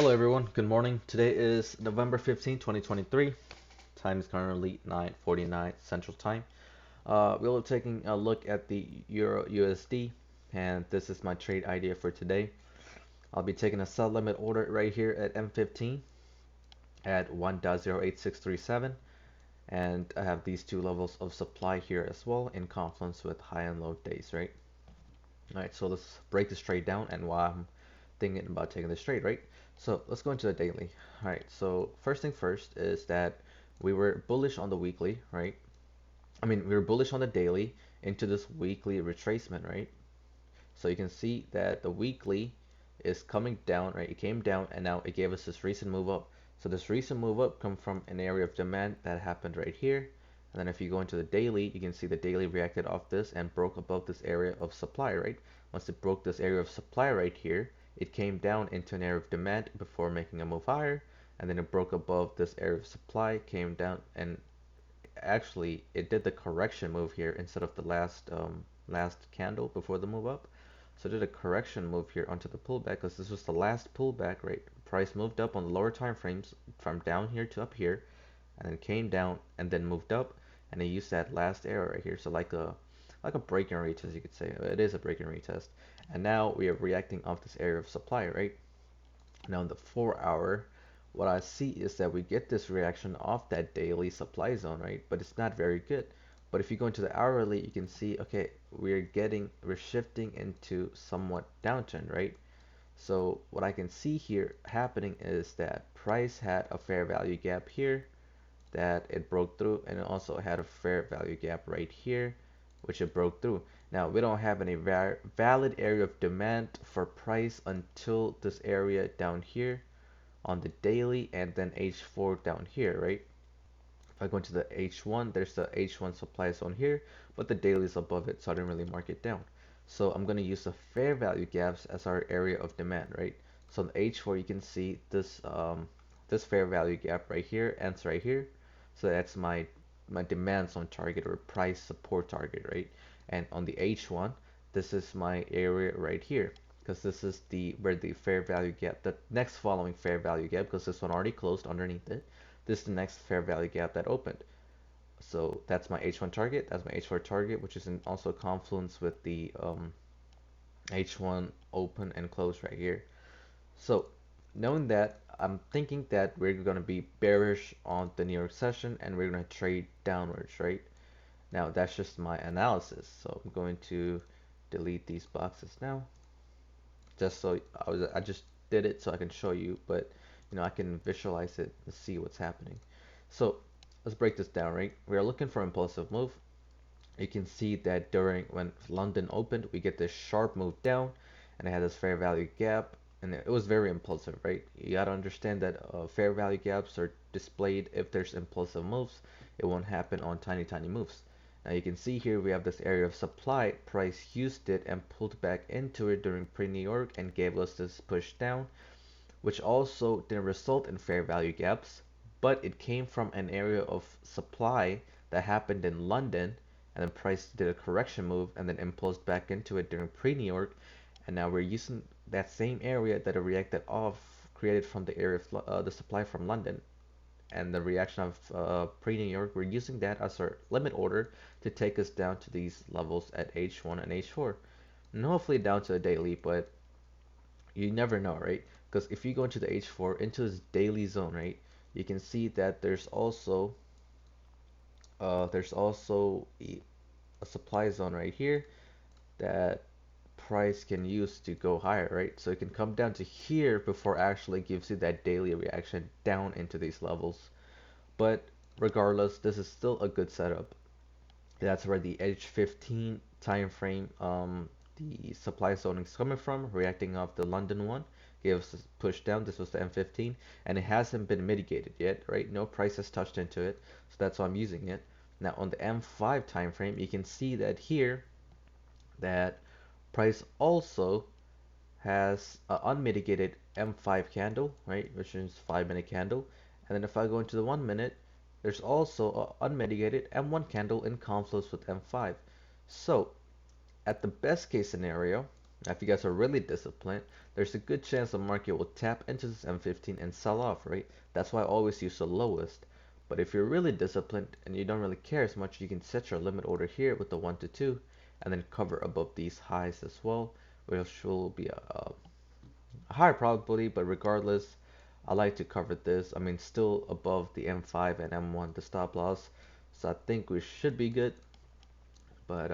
Hello everyone, good morning. Today is November 15, 2023. Time is currently 9:49 Central Time. We'll be taking a look at the Euro USD, and this is my trade idea for today. I'll be taking a sell limit order right here at M15 at 1.08637, and I have these two levels of supply here as well in confluence with high and low days, right? Alright, so let's break this trade down and why I'm thinking about taking this trade, right? So let's go into the daily. Alright, so first thing first is that we were bullish on the weekly, right? We were bullish on the daily into this weekly retracement, right? So you can see that the weekly is coming down, right? It came down and now it gave us this recent move up. So this recent move up come from an area of demand that happened right here. And then if you go into the daily, you can see the daily reacted off this and broke above this area of supply, right? Once it broke this area of supply right here, it came down into an area of demand before making a move higher. And then it broke above this area of supply, came down, and actually it did the correction move here instead of the last candle before the move up. So it did a correction move here onto the pullback because this was the last pullback, right? Price moved up on the lower time frames from down here to up here, and then came down and then moved up, and they used that last area right here. So like a break and retest, you could say. It is a break and retest. And now we are reacting off this area of supply, right? Now in the 4 hour, what I see is that we get this reaction off that daily supply zone, right? But it's not very good. But if you go into the hourly, you can see, okay, we're shifting into somewhat downtrend, right? So what I can see here happening is that price had a fair value gap here that it broke through, and it also had a fair value gap right here, which it broke through. Now we don't have any valid area of demand for price until this area down here on the daily, and then H4 down here, right? If I go into the H1, there's the H1 supply zone here, but the daily is above it, so I didn't really mark it down. So I'm going to use the fair value gaps as our area of demand, right? So in H4, you can see this fair value gap right here ends right here. So that's my demand zone target or price support target, right? And on the H1, this is my area right here because this is where the fair value gap, the next following fair value gap, because this one already closed underneath it. This is the next fair value gap that opened. So that's my H1 target. That's my H4 target, which is in also confluence with the H1 open and close right here. So knowing that, I'm thinking that we're going to be bearish on the New York session and we're going to trade downwards, right? Now that's just my analysis. So I'm going to delete these boxes now. Just so I just did it so I can show you, but I can visualize it and see what's happening. So let's break this down, right? We are looking for impulsive move. You can see that when London opened, we get this sharp move down, and it had this fair value gap, and it was very impulsive, right? You gotta understand that fair value gaps are displayed if there's impulsive moves. It won't happen on tiny moves. Now you can see here we have this area of supply. Price used it and pulled back into it during pre-New York and gave us this push down, which also didn't result in fair value gaps, but it came from an area of supply that happened in London, and then price did a correction move and then impulsed back into it during pre-New York, and now we're using that same area that it reacted off, created from the area of the supply from London and the reaction of pre-New York. We're using that as our limit order to take us down to these levels at H1 and H4, and hopefully down to a daily, but you never know, right? Because if you go into the H4 into this daily zone, right, you can see that there's also a supply zone right here that price can use to go higher, right? So it can come down to here before actually gives you that daily reaction down into these levels. But regardless, this is still a good setup. That's where the H15 time frame, the supply zone is coming from, reacting off the London one. Gave us a push down. This was the M15, and it hasn't been mitigated yet, right? No price has touched into it, so that's why I'm using it. Now on the M5 time frame, you can see that here that price also has an unmitigated M5 candle, right, which is 5-minute candle. And then if I go into the 1 minute, there's also an unmitigated M1 candle in confluence with M5. So at the best case scenario, Now, if you guys are really disciplined, there's a good chance the market will tap into this M15 and sell off, right? That's why I always use the lowest. But if you're really disciplined and you don't really care as much, you can set your limit order here with the 1 to 2 and then cover above these highs as well, which will be a higher probability, but regardless, I like to cover this. I mean, still above the M5 and M1, the stop loss. So I think we should be good. But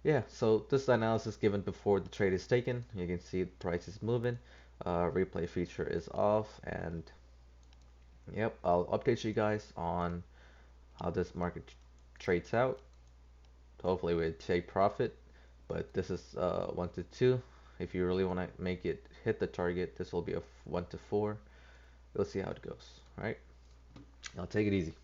yeah, so this analysis given before the trade is taken. You can see the price is moving. Replay feature is off, and yep, I'll update you guys on how this market trades out. Hopefully we take profit, but this is 1 to 2. If you really want to make it hit the target, this will be a 1 to 4. We'll see how it goes. All right, I'll take it easy.